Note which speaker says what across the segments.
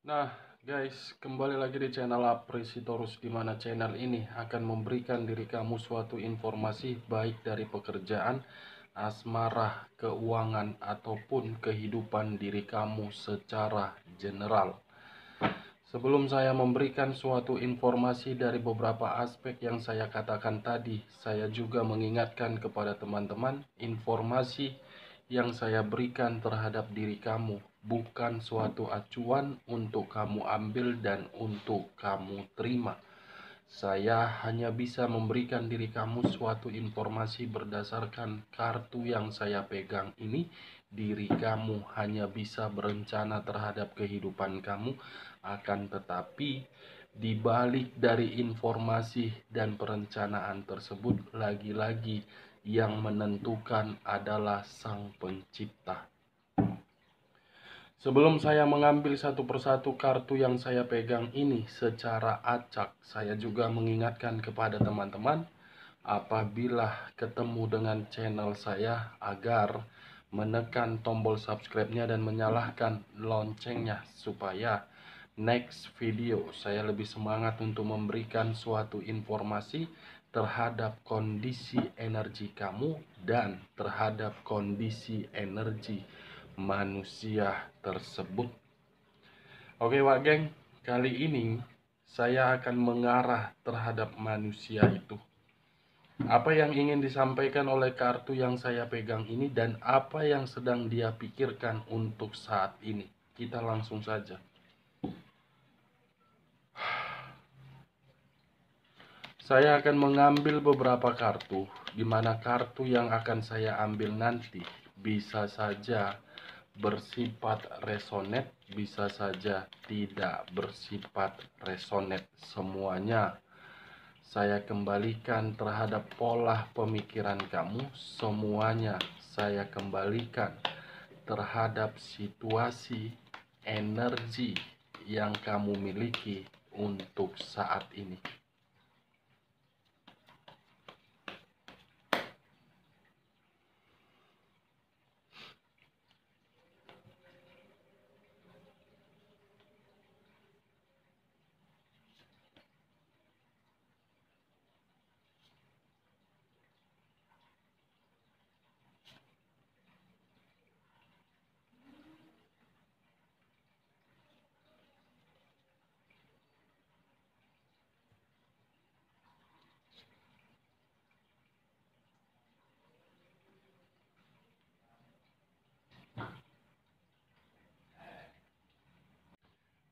Speaker 1: Nah, guys, kembali lagi di channel Apresitorus, di mana channel ini akan memberikan diri kamu suatu informasi baik dari pekerjaan, asmara, keuangan, ataupun kehidupan diri kamu secara general. Sebelum saya memberikan suatu informasi dari beberapa aspek yang saya katakan tadi, saya juga mengingatkan kepada teman-teman, informasi yang saya berikan terhadap diri kamu bukan suatu acuan untuk kamu ambil dan untuk kamu terima. Saya hanya bisa memberikan diri kamu suatu informasi berdasarkan kartu yang saya pegang ini. Diri kamu hanya bisa berencana terhadap kehidupan kamu, akan tetapi di balik dari informasi dan perencanaan tersebut, lagi-lagi yang menentukan adalah Sang Pencipta. Sebelum saya mengambil satu persatu kartu yang saya pegang ini secara acak, saya juga mengingatkan kepada teman-teman, apabila ketemu dengan channel saya, agar menekan tombol subscribe-nya dan menyalakan loncengnya, supaya next video saya lebih semangat untuk memberikan suatu informasi terhadap kondisi energi kamu dan terhadap kondisi energi manusia tersebut. Oke Wak Geng, kali ini saya akan mengarah terhadap manusia itu. Apa yang ingin disampaikan oleh kartu yang saya pegang ini dan apa yang sedang dia pikirkan untuk saat ini. Kita langsung saja. Saya akan mengambil beberapa kartu, di mana kartu yang akan saya ambil nanti bisa saja bersifat resonate, bisa saja tidak bersifat resonate. Semuanya saya kembalikan terhadap pola pemikiran kamu. Semuanya saya kembalikan terhadap situasi energi yang kamu miliki untuk saat ini.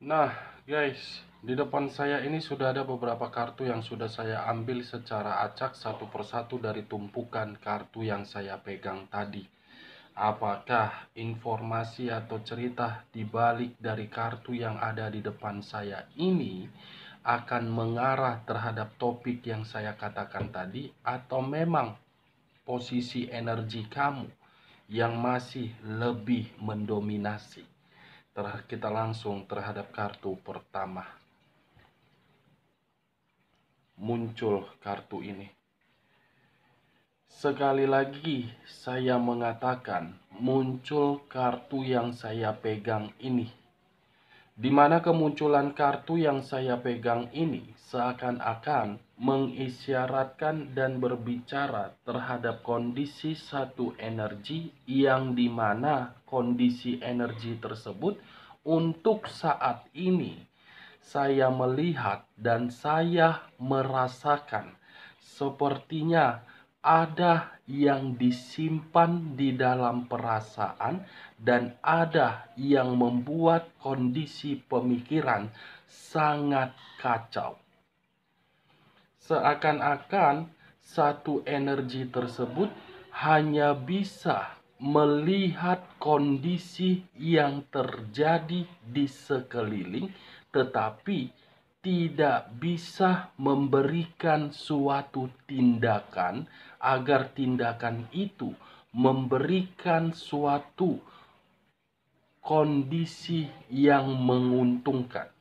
Speaker 1: Nah guys, di depan saya ini sudah ada beberapa kartu yang sudah saya ambil secara acak satu persatu dari tumpukan kartu yang saya pegang tadi. Apakah informasi atau cerita di balik dari kartu yang ada di depan saya ini akan mengarah terhadap topik yang saya katakan tadi, atau memang posisi energi kamu yang masih lebih mendominasi? Kita langsung terhadap kartu pertama. Muncul kartu ini. Sekali lagi saya mengatakan, muncul kartu yang saya pegang ini. Di mana kemunculan kartu yang saya pegang ini seakan-akan mengisyaratkan dan berbicara terhadap kondisi satu energi, yang dimana kondisi energi tersebut untuk saat ini saya melihat dan saya merasakan sepertinya ada yang disimpan di dalam perasaan dan ada yang membuat kondisi pemikiran sangat kacau. Seakan-akan satu energi tersebut hanya bisa melihat kondisi yang terjadi di sekeliling, tetapi tidak bisa memberikan suatu tindakan agar tindakan itu memberikan suatu kondisi yang menguntungkan.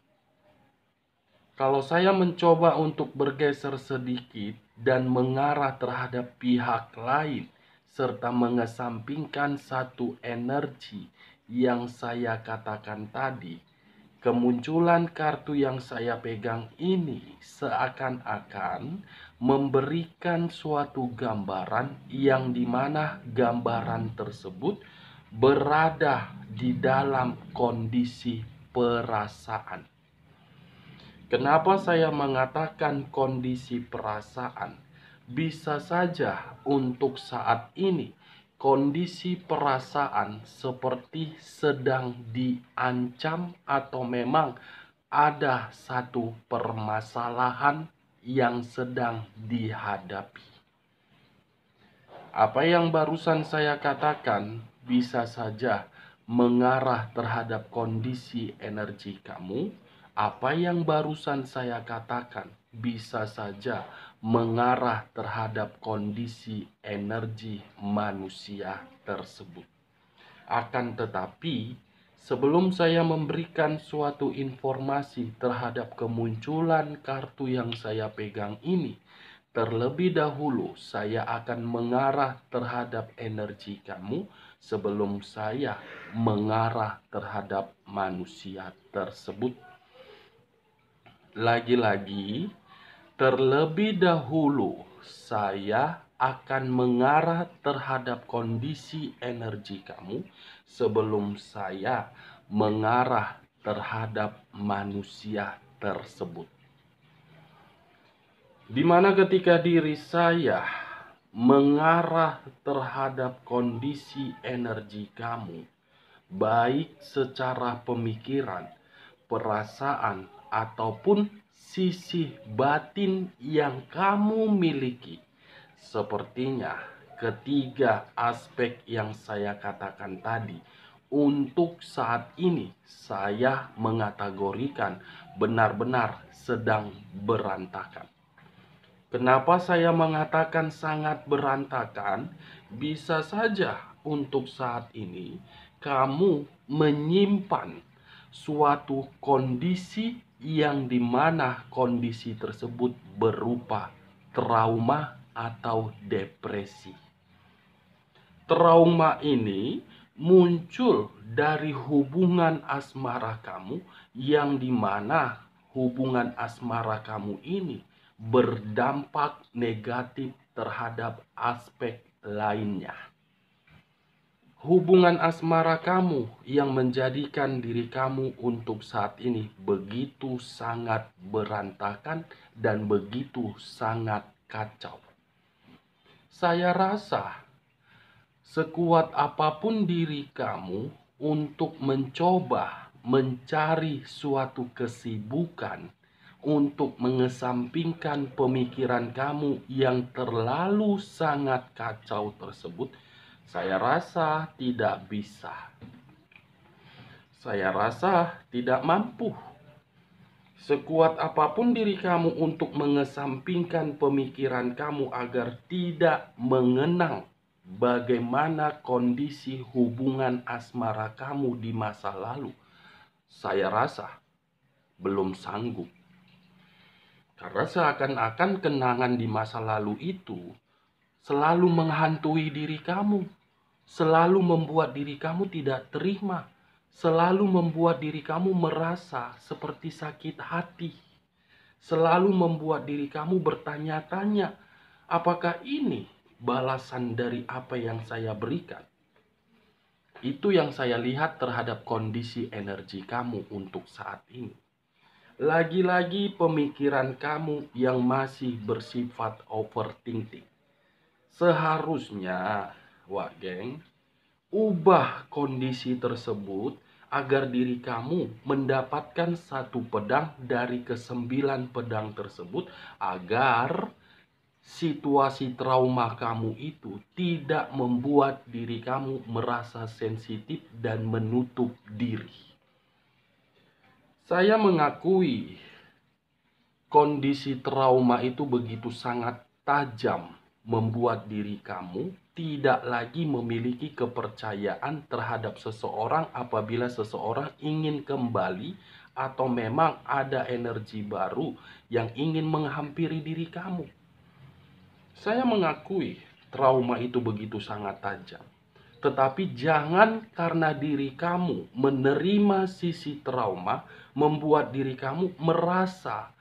Speaker 1: Kalau saya mencoba untuk bergeser sedikit dan mengarah terhadap pihak lain, serta mengesampingkan satu energi yang saya katakan tadi, Kemunculan kartu yang saya pegang ini seakan-akan memberikan suatu gambaran yang dimana gambaran tersebut berada di dalam kondisi perasaan. Kenapa saya mengatakan kondisi perasaan? Bisa saja untuk saat ini kondisi perasaan seperti sedang diancam atau memang ada satu permasalahan yang sedang dihadapi. Apa yang barusan saya katakan bisa saja mengarah terhadap kondisi energi kamu. Apa yang barusan saya katakan bisa saja mengarah terhadap kondisi energi manusia tersebut. Akan tetapi, sebelum saya memberikan suatu informasi terhadap kemunculan kartu yang saya pegang ini, terlebih dahulu saya akan mengarah terhadap energi kamu sebelum saya mengarah terhadap manusia tersebut. Lagi-lagi, terlebih dahulu saya akan mengarah terhadap kondisi energi kamu sebelum saya mengarah terhadap manusia tersebut. Dimana ketika diri saya mengarah terhadap kondisi energi kamu, baik secara pemikiran, perasaan, ataupun sisi batin yang kamu miliki. Sepertinya ketiga aspek yang saya katakan tadi, untuk saat ini saya mengategorikan benar-benar sedang berantakan. Kenapa saya mengatakan sangat berantakan? Bisa saja untuk saat ini kamu menyimpan suatu kondisi yang dimana kondisi tersebut berupa trauma atau depresi. Trauma ini muncul dari hubungan asmara kamu yang dimana hubungan asmara kamu ini berdampak negatif terhadap aspek lainnya. Hubungan asmara kamu yang menjadikan diri kamu untuk saat ini begitu sangat berantakan dan begitu sangat kacau. Saya rasa sekuat apapun diri kamu untuk mencoba mencari suatu kesibukan untuk mengesampingkan pemikiran kamu yang terlalu sangat kacau tersebut, saya rasa tidak bisa. Saya rasa tidak mampu. Sekuat apapun diri kamu untuk mengesampingkan pemikiran kamu agar tidak mengenang bagaimana kondisi hubungan asmara kamu di masa lalu, saya rasa belum sanggup. Karena seakan-akan kenangan di masa lalu itu selalu menghantui diri kamu, selalu membuat diri kamu tidak terima, selalu membuat diri kamu merasa seperti sakit hati, selalu membuat diri kamu bertanya-tanya, apakah ini balasan dari apa yang saya berikan? Itu yang saya lihat terhadap kondisi energi kamu untuk saat ini. Lagi-lagi pemikiran kamu yang masih bersifat overthinking. Seharusnya, geng, ubah kondisi tersebut agar diri kamu mendapatkan satu pedang dari ke-9 pedang tersebut agar situasi trauma kamu itu tidak membuat diri kamu merasa sensitif dan menutup diri. Saya mengakui kondisi trauma itu begitu sangat tajam, membuat diri kamu tidak lagi memiliki kepercayaan terhadap seseorang apabila seseorang ingin kembali atau memang ada energi baru yang ingin menghampiri diri kamu. Saya mengakui trauma itu begitu sangat tajam. Tetapi jangan karena diri kamu menerima sisi trauma, membuat diri kamu merasa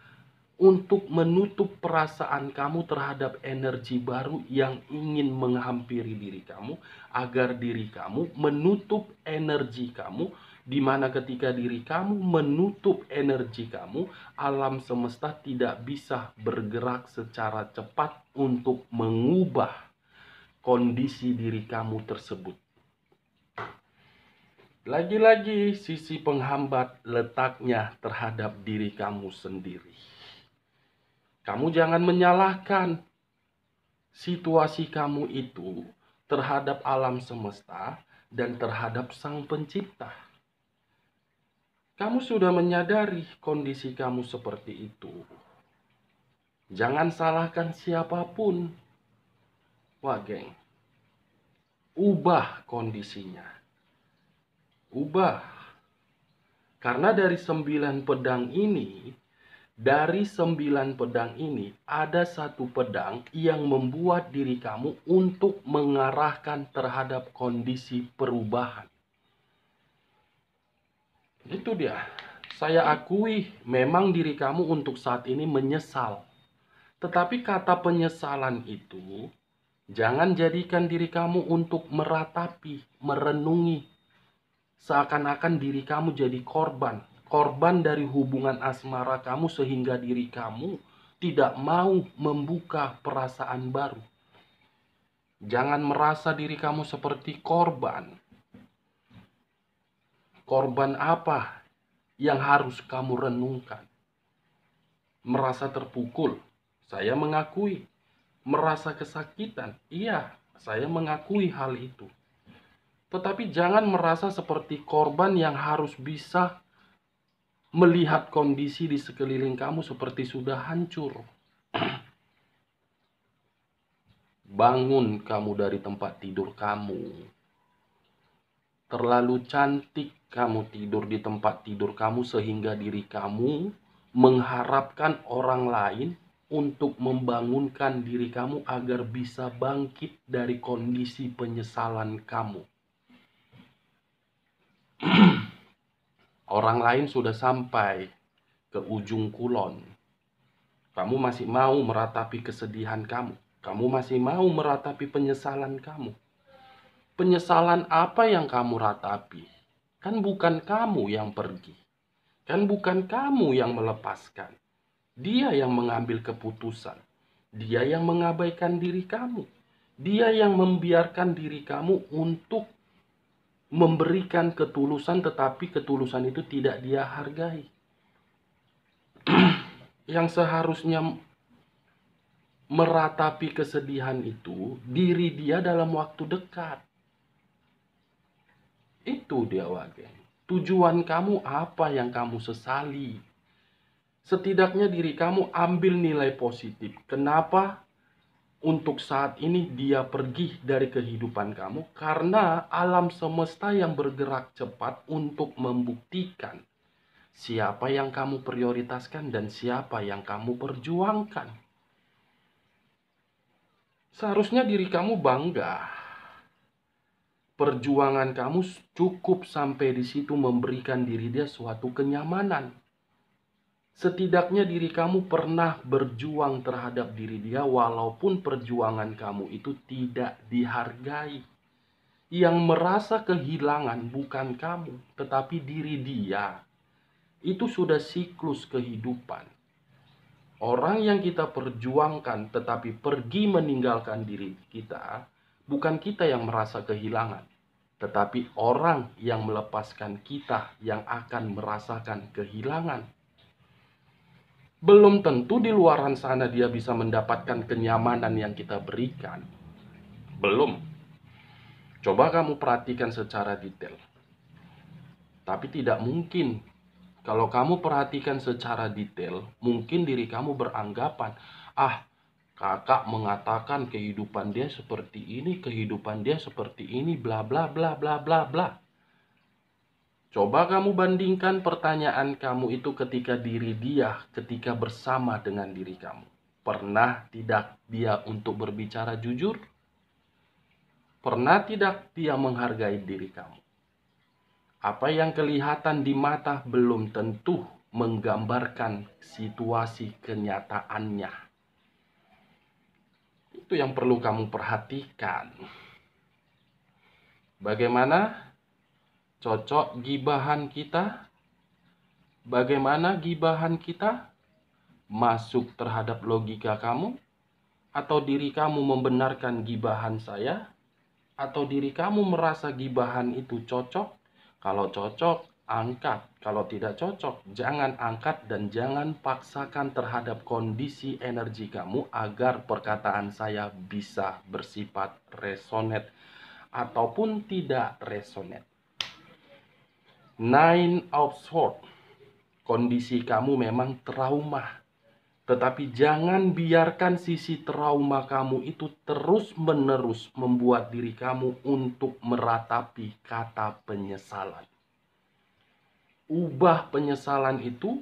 Speaker 1: untuk menutup perasaan kamu terhadap energi baru yang ingin menghampiri diri kamu, agar diri kamu menutup energi kamu, di mana ketika diri kamu menutup energi kamu, alam semesta tidak bisa bergerak secara cepat untuk mengubah kondisi diri kamu tersebut. Lagi-lagi sisi penghambat letaknya terhadap diri kamu sendiri. Kamu jangan menyalahkan situasi kamu itu terhadap alam semesta dan terhadap Sang Pencipta. Kamu sudah menyadari kondisi kamu seperti itu. Jangan salahkan siapapun. Wah, geng. Ubah kondisinya. Ubah. Karena dari 9 pedang ini, ada satu pedang yang membuat diri kamu untuk mengarahkan terhadap kondisi perubahan. Itu dia. Saya akui memang diri kamu untuk saat ini menyesal. Tetapi kata penyesalan itu jangan jadikan diri kamu untuk meratapi, merenungi. Seakan-akan diri kamu jadi korban. Korban dari hubungan asmara kamu sehingga diri kamu tidak mau membuka perasaan baru. Jangan merasa diri kamu seperti korban. Korban apa yang harus kamu renungkan? Merasa terpukul, saya mengakui. Merasa kesakitan, iya, saya mengakui hal itu. Tetapi jangan merasa seperti korban yang harus bisa melihat kondisi di sekeliling kamu seperti sudah hancur. Bangun kamu dari tempat tidur kamu. Terlalu cantik kamu tidur di tempat tidur kamu sehingga diri kamu mengharapkan orang lain untuk membangunkan diri kamu agar bisa bangkit dari kondisi penyesalan kamu. Orang lain sudah sampai ke ujung kulon. Kamu masih mau meratapi kesedihan kamu. Kamu masih mau meratapi penyesalan kamu. Penyesalan apa yang kamu ratapi? Kan bukan kamu yang pergi. Kan bukan kamu yang melepaskan. Dia yang mengambil keputusan. Dia yang mengabaikan diri kamu. Dia yang membiarkan diri kamu untuk memberikan ketulusan, tetapi ketulusan itu tidak dia hargai. Yang seharusnya meratapi kesedihan itu diri dia dalam waktu dekat. Itu dia, Wage. Tujuan kamu apa yang kamu sesali? Setidaknya diri kamu ambil nilai positif. Kenapa untuk saat ini dia pergi dari kehidupan kamu? Karena alam semesta yang bergerak cepat untuk membuktikan siapa yang kamu prioritaskan dan siapa yang kamu perjuangkan. Seharusnya diri kamu bangga. Perjuangan kamu cukup sampai di situ memberikan diri dia suatu kenyamanan. Setidaknya diri kamu pernah berjuang terhadap diri dia walaupun perjuangan kamu itu tidak dihargai. Yang merasa kehilangan bukan kamu, tetapi diri dia. Itu sudah siklus kehidupan. Orang yang kita perjuangkan tetapi pergi meninggalkan diri kita, bukan kita yang merasa kehilangan, tetapi orang yang melepaskan kita yang akan merasakan kehilangan. Belum tentu di luaran sana dia bisa mendapatkan kenyamanan yang kita berikan. Belum. Coba kamu perhatikan secara detail. Tapi tidak mungkin. Kalau kamu perhatikan secara detail, mungkin diri kamu beranggapan, kakak mengatakan kehidupan dia seperti ini, kehidupan dia seperti ini, bla bla bla bla bla bla. Coba kamu bandingkan pertanyaan kamu itu ketika diri dia, ketika bersama dengan diri kamu. Pernah tidak dia untuk berbicara jujur? Pernah tidak dia menghargai diri kamu? Apa yang kelihatan di mata belum tentu menggambarkan situasi kenyataannya. Itu yang perlu kamu perhatikan. Bagaimana cocok gibahan kita? Bagaimana gibahan kita masuk terhadap logika kamu? Atau diri kamu membenarkan gibahan saya? Atau diri kamu merasa gibahan itu cocok? Kalau cocok, angkat. Kalau tidak cocok, jangan angkat dan jangan paksakan terhadap kondisi energi kamu agar perkataan saya bisa bersifat resonate ataupun tidak resonate. Nine of Swords. Kondisi kamu memang trauma. Tetapi jangan biarkan sisi trauma kamu itu terus-menerus membuat diri kamu untuk meratapi kata penyesalan. Ubah penyesalan itu,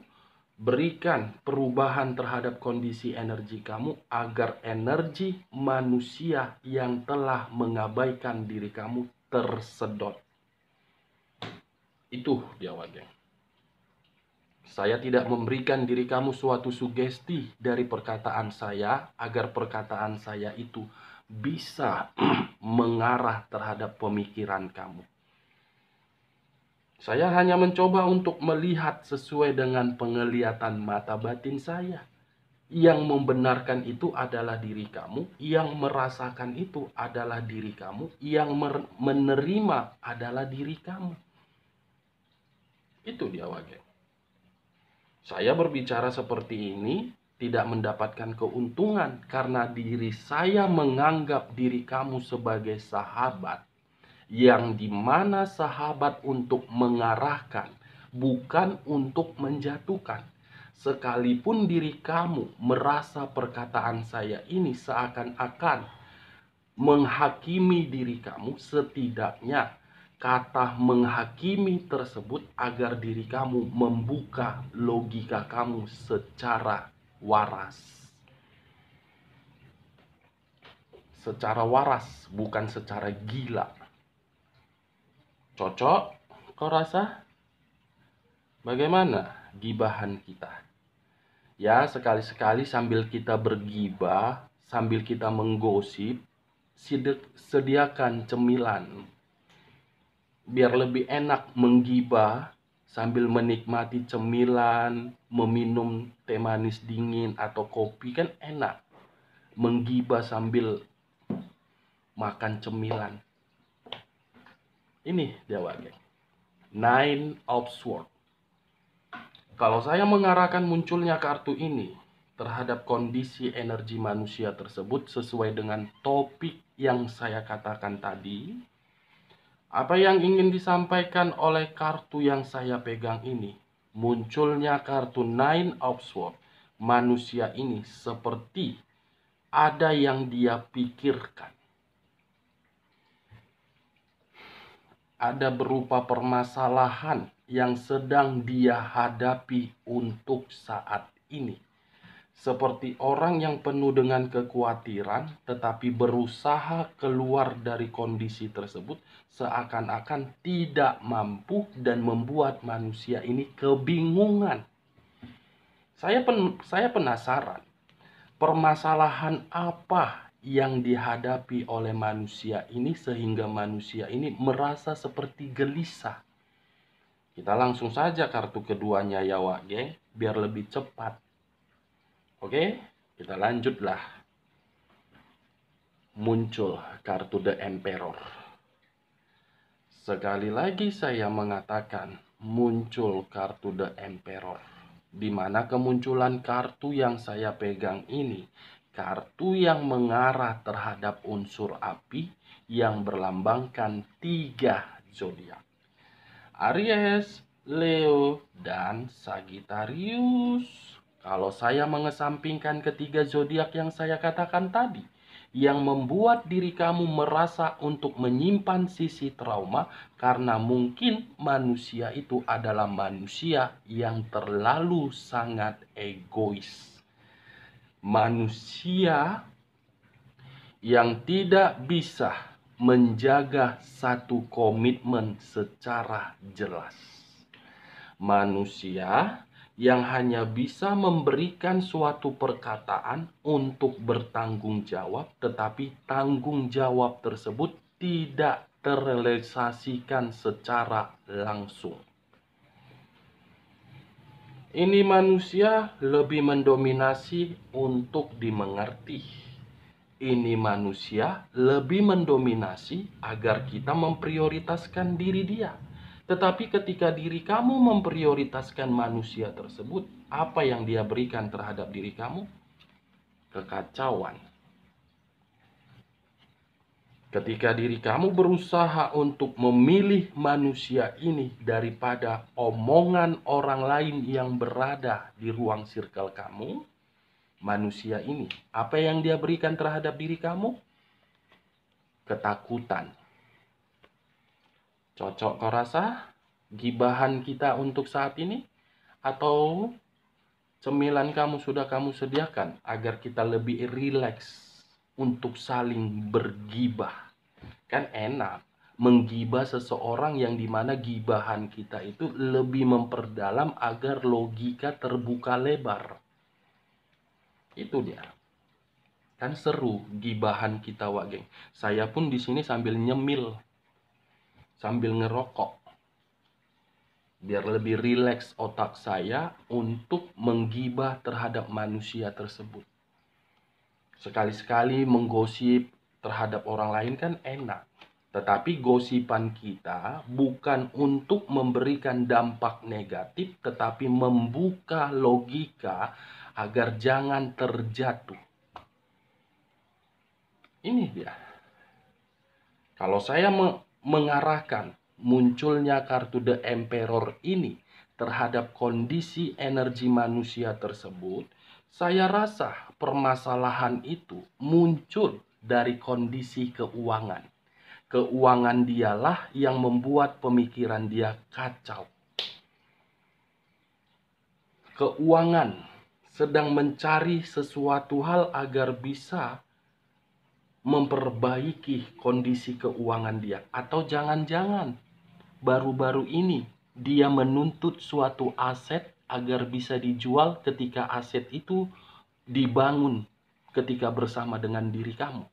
Speaker 1: berikan perubahan terhadap kondisi energi kamu agar energi manusia yang telah mengabaikan diri kamu tersedot. Itu dia wajah. Saya tidak memberikan diri kamu suatu sugesti dari perkataan saya agar perkataan saya itu bisa mengarah terhadap pemikiran kamu. Saya hanya mencoba untuk melihat sesuai dengan penglihatan mata batin saya. Yang membenarkan itu adalah diri kamu, yang merasakan itu adalah diri kamu, yang menerima adalah diri kamu. Itu dia wajah. Saya berbicara seperti ini tidak mendapatkan keuntungan karena diri saya menganggap diri kamu sebagai sahabat, yang dimana sahabat untuk mengarahkan, bukan untuk menjatuhkan. Sekalipun diri kamu merasa perkataan saya ini seakan-akan menghakimi diri kamu, setidaknya kata menghakimi tersebut agar diri kamu membuka logika kamu secara waras. Secara waras, bukan secara gila. Cocok? Kau rasa? Bagaimana gibahan kita? Ya, sekali-sekali sambil kita bergibah, sambil kita menggosip, sediakan cemilan. Biar lebih enak menggibah sambil menikmati cemilan, meminum teh manis dingin atau kopi kan enak. Menggibah sambil makan cemilan. Ini dia wajah. Nine of Swords. Kalau saya mengarahkan munculnya kartu ini terhadap kondisi energi manusia tersebut sesuai dengan topik yang saya katakan tadi, apa yang ingin disampaikan oleh kartu yang saya pegang ini? Munculnya kartu Nine of Swords. Manusia ini seperti ada yang dia pikirkan. Ada berupa permasalahan yang sedang dia hadapi untuk saat ini. Seperti orang yang penuh dengan kekhawatiran, tetapi berusaha keluar dari kondisi tersebut, seakan-akan tidak mampu dan membuat manusia ini kebingungan. Saya penasaran, permasalahan apa yang dihadapi oleh manusia ini sehingga manusia ini merasa seperti gelisah. Kita langsung saja kartu keduanya ya Wak, biar lebih cepat. Oke, kita lanjutlah. Muncul kartu The Emperor. Sekali lagi saya mengatakan muncul kartu The Emperor. Di mana kemunculan kartu yang saya pegang ini, kartu yang mengarah terhadap unsur api yang berlambangkan 3 zodiak. Aries, Leo, dan Sagittarius. Kalau saya mengesampingkan ketiga zodiak yang saya katakan tadi, yang membuat diri kamu merasa untuk menyimpan sisi trauma karena mungkin manusia itu adalah manusia yang terlalu sangat egois. Manusia yang tidak bisa menjaga satu komitmen secara jelas. Manusia yang hanya bisa memberikan suatu perkataan untuk bertanggung jawab, tetapi tanggung jawab tersebut tidak terrealisasikan secara langsung. Ini manusia lebih mendominasi untuk dimengerti. Ini manusia lebih mendominasi agar kita memprioritaskan diri dia. Tetapi ketika diri kamu memprioritaskan manusia tersebut, apa yang dia berikan terhadap diri kamu? Kekacauan. Ketika diri kamu berusaha untuk memilih manusia ini daripada omongan orang lain yang berada di ruang circle kamu, manusia ini, apa yang dia berikan terhadap diri kamu? Ketakutan. Cocok kau rasa gibahan kita untuk saat ini? Atau cemilan kamu sudah kamu sediakan agar kita lebih rileks untuk saling bergibah? Kan enak menggibah seseorang yang dimana gibahan kita itu lebih memperdalam agar logika terbuka lebar. Itu dia. Kan seru gibahan kita, Wak geng. Saya pun di sini sambil nyemil, sambil ngerokok, biar lebih rileks otak saya untuk menggibah terhadap manusia tersebut. Sekali-sekali menggosip terhadap orang lain kan enak. Tetapi gosipan kita bukan untuk memberikan dampak negatif, tetapi membuka logika agar jangan terjatuh. Ini dia. Kalau saya mengarahkan munculnya kartu The Emperor ini terhadap kondisi energi manusia tersebut, saya rasa permasalahan itu muncul dari kondisi keuangan. Keuangan dialah yang membuat pemikiran dia kacau. Keuangan sedang mencari sesuatu hal agar bisa memperbaiki kondisi keuangan dia. Atau jangan-jangan baru-baru ini dia menuntut suatu aset agar bisa dijual ketika aset itu dibangun ketika bersama dengan diri kamu.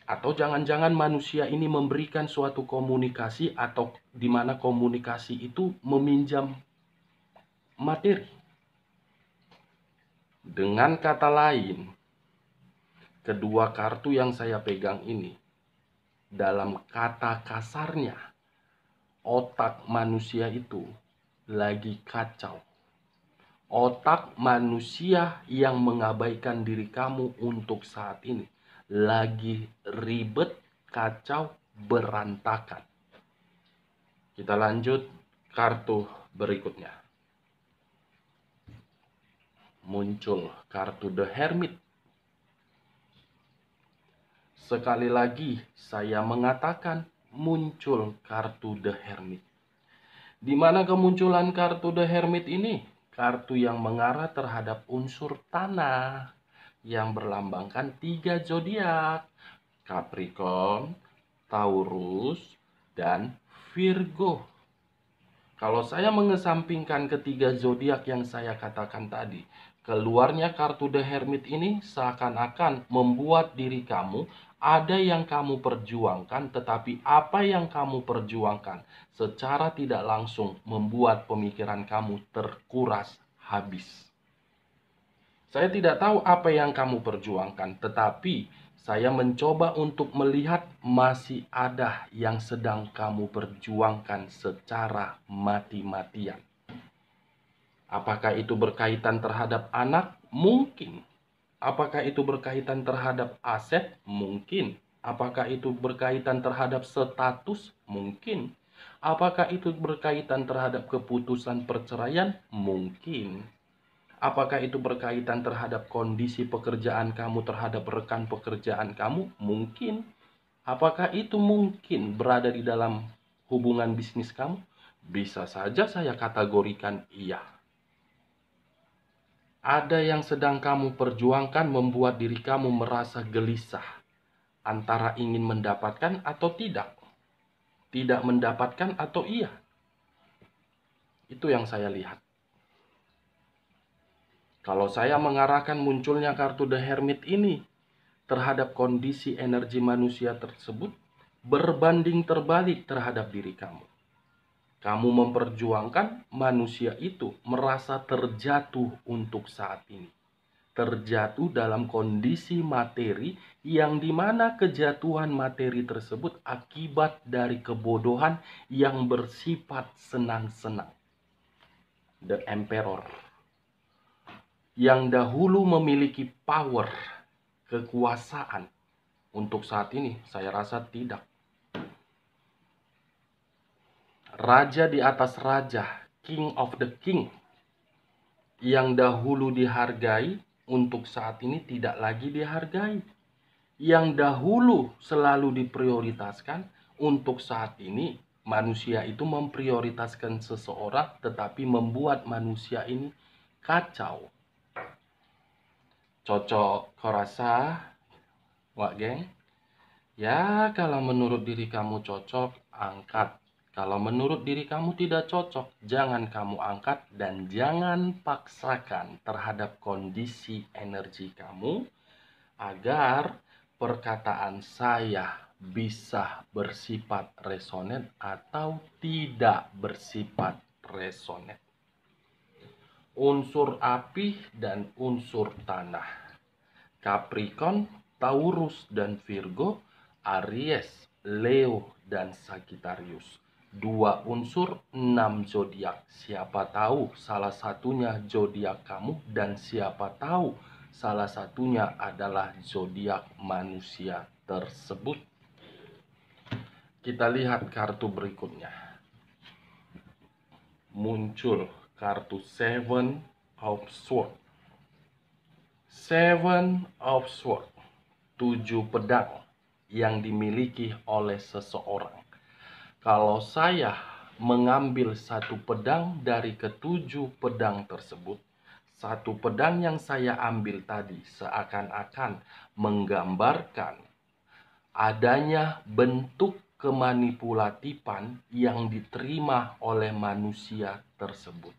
Speaker 1: Atau jangan-jangan manusia ini memberikan suatu komunikasi atau di mana komunikasi itu meminjam materi. Dengan kata lain, kedua kartu yang saya pegang ini, dalam kata kasarnya, otak manusia itu lagi kacau. Otak manusia yang mengabaikan diri kamu untuk saat ini lagi ribet, kacau, berantakan. Kita lanjut kartu berikutnya. Muncul kartu The Hermit. Sekali lagi saya mengatakan muncul kartu The Hermit. Di mana kemunculan kartu The Hermit ini? Kartu yang mengarah terhadap unsur tanah yang berlambangkan 3 zodiak: Capricorn, Taurus, dan Virgo. Kalau saya mengesampingkan ketiga zodiak yang saya katakan tadi, keluarnya kartu The Hermit ini seakan-akan membuat diri kamu ada yang kamu perjuangkan, tetapi apa yang kamu perjuangkan secara tidak langsung membuat pemikiran kamu terkuras habis. Saya tidak tahu apa yang kamu perjuangkan, tetapi saya mencoba untuk melihat masih ada yang sedang kamu perjuangkan secara mati-matian. Apakah itu berkaitan terhadap anak? Mungkin. Apakah itu berkaitan terhadap aset? Mungkin. Apakah itu berkaitan terhadap status? Mungkin. Apakah itu berkaitan terhadap keputusan perceraian? Mungkin. Apakah itu berkaitan terhadap kondisi pekerjaan kamu terhadap rekan pekerjaan kamu? Mungkin. Apakah itu mungkin berada di dalam hubungan bisnis kamu? Bisa saja saya kategorikan iya. Ada yang sedang kamu perjuangkan membuat diri kamu merasa gelisah. antara ingin mendapatkan atau tidak, tidak mendapatkan atau iya. Itu yang saya lihat. Kalau saya mengarahkan munculnya kartu The Hermit ini terhadap kondisi energi manusia tersebut, berbanding terbalik terhadap diri kamu. Kamu memperjuangkan manusia itu merasa terjatuh untuk saat ini. Terjatuh dalam kondisi materi yang dimana kejatuhan materi tersebut akibat dari kebodohan yang bersifat senang-senang. The Emperor yang dahulu memiliki power, kekuasaan, untuk saat ini saya rasa tidak. Raja di atas raja, king of the king, yang dahulu dihargai untuk saat ini tidak lagi dihargai. Yang dahulu selalu diprioritaskan untuk saat ini manusia itu memprioritaskan seseorang, tetapi membuat manusia ini kacau. Cocok kau rasa, Wak geng? Ya, kalau menurut diri kamu cocok, angkat. Kalau menurut diri kamu tidak cocok, jangan kamu angkat dan jangan paksakan terhadap kondisi energi kamu agar perkataan saya bisa bersifat resonan atau tidak bersifat resonan. Unsur api dan unsur tanah. Capricorn, Taurus dan Virgo, Aries, Leo dan Sagittarius. 2 unsur, 6 zodiak. Siapa tahu salah satunya zodiak kamu dan siapa tahu salah satunya adalah zodiak manusia tersebut. Kita lihat kartu berikutnya. Muncul kartu Seven of Swords. Seven of Swords, 7 pedang yang dimiliki oleh seseorang. Kalau saya mengambil satu pedang dari ketujuh pedang tersebut, satu pedang yang saya ambil tadi seakan-akan menggambarkan adanya bentuk kemanipulatifan yang diterima oleh manusia tersebut.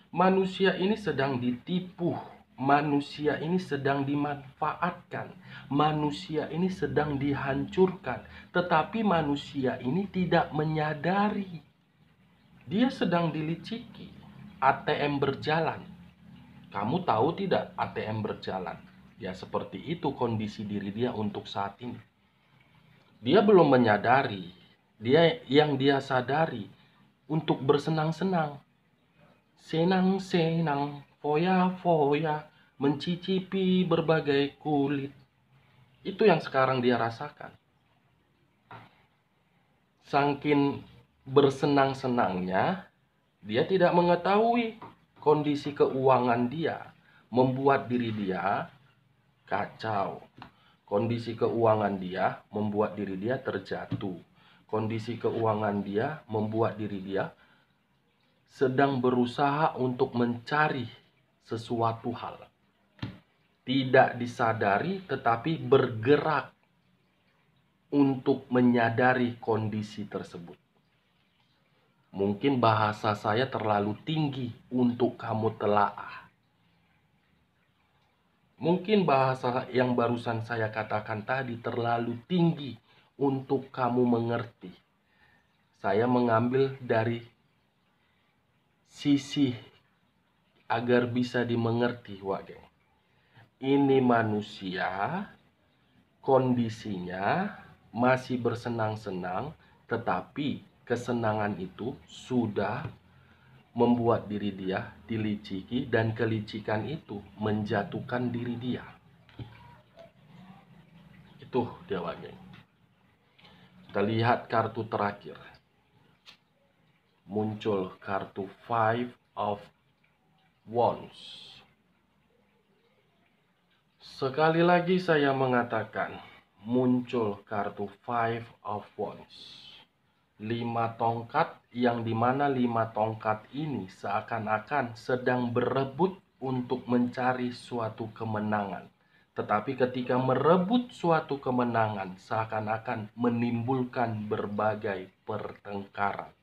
Speaker 1: Manusia ini sedang ditipu, manusia ini sedang dimanfaatkan, manusia ini sedang dihancurkan, tetapi manusia ini tidak menyadari. Dia sedang diliciki. ATM berjalan. Kamu tahu tidak ATM berjalan? Ya seperti itu kondisi diri dia untuk saat ini. Dia belum menyadari. Dia sadari untuk bersenang-senang. Senang-senang, foya-foya, mencicipi berbagai kulit. Itu yang sekarang dia rasakan. Saking bersenang-senangnya, dia tidak mengetahui kondisi keuangan dia, membuat diri dia kacau. Kondisi keuangan dia membuat diri dia terjatuh. Kondisi keuangan dia membuat diri dia sedang berusaha untuk mencari sesuatu hal. Tidak disadari tetapi bergerak untuk menyadari kondisi tersebut. Mungkin bahasa saya terlalu tinggi untuk kamu telaah. Mungkin bahasa yang barusan saya katakan tadi terlalu tinggi untuk kamu mengerti. Saya mengambil dari sisi agar bisa dimengerti, Wak geng. Ini manusia, kondisinya masih bersenang-senang, tetapi kesenangan itu sudah membuat diri dia diliciki dan kelicikan itu menjatuhkan diri dia. Itu dia, Wak geng. Kita lihat kartu terakhir. Muncul kartu Five of Wands. Sekali lagi saya mengatakan, muncul kartu Five of Wands. 5 tongkat yang dimana 5 tongkat ini seakan-akan sedang berebut untuk mencari suatu kemenangan. Tetapi ketika merebut suatu kemenangan, seakan-akan menimbulkan berbagai pertengkaran.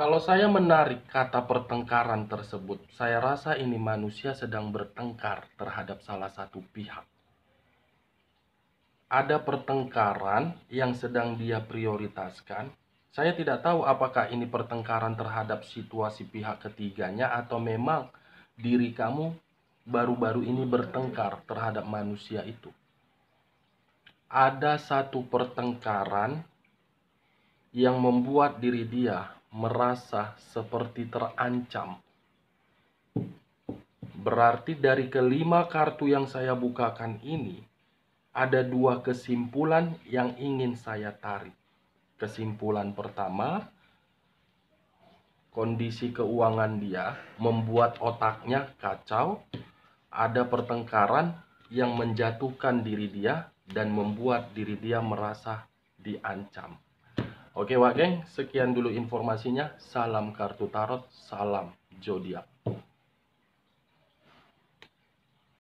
Speaker 1: Kalau saya menarik kata pertengkaran tersebut, saya rasa ini manusia sedang bertengkar terhadap salah satu pihak. Ada pertengkaran yang sedang dia prioritaskan. Saya tidak tahu apakah ini pertengkaran terhadap situasi pihak ketiganya atau memang diri kamu baru-baru ini bertengkar terhadap manusia itu. Ada satu pertengkaran yang membuat diri dia merasa seperti terancam. Berarti dari kelima kartu yang saya bukakan ini, ada dua kesimpulan yang ingin saya tarik. Kesimpulan pertama, kondisi keuangan dia membuat otaknya kacau. Ada pertengkaran yang menjatuhkan diri dia dan membuat diri dia merasa diancam. Oke Wak Geng, sekian dulu informasinya. Salam kartu tarot, salam zodiak.